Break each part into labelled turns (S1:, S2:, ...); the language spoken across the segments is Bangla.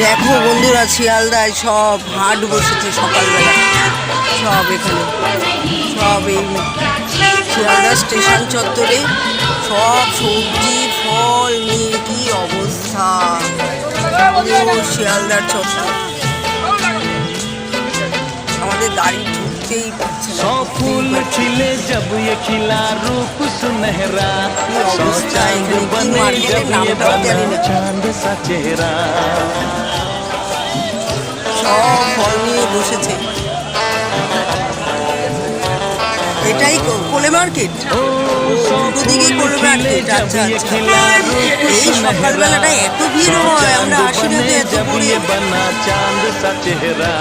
S1: দেখো বন্ধুরা, শিয়ালদায় সব হাট বসেছে সকালবেলা। সব এখানে সব এই শিয়ালদা স্টেশন চত্বরে সব সবজি ফল নিয়ে কি অবস্থা। শিয়ালদার চত্বর আমাদের গাড়ি ঢুকতেই পারছে না।
S2: फूल खिले जब ये खिला रूप सुनहरा, सौ चांद बने जब ये बना चांद सा चेहरा।
S1: সব ফল নিয়ে বসেছে। এটাই কোলে মার্কেট, দুটো দিকে কোলে মার্কেট। আচ্ছা আচ্ছা, এই সকালবেলাটা এত ভিড় হয়, আমরা আসি না তো এত করে।
S2: बना चांद सा चेहरा।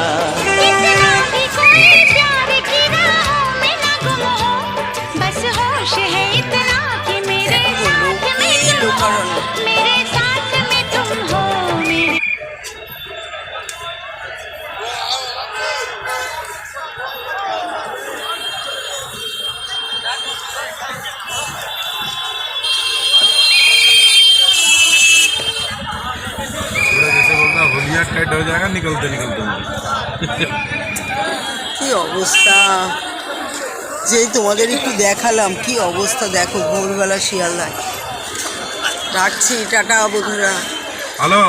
S3: होलिया टाइट हो जाएगा निकलते निकलते।
S1: কি অবস্থা, যেই তোমাদের একটু দেখালাম কি অবস্থা। দেখো ভোরবেলা শিয়ালদায়। রাখছি, টাটা বন্ধুরা।
S3: হ্যালো।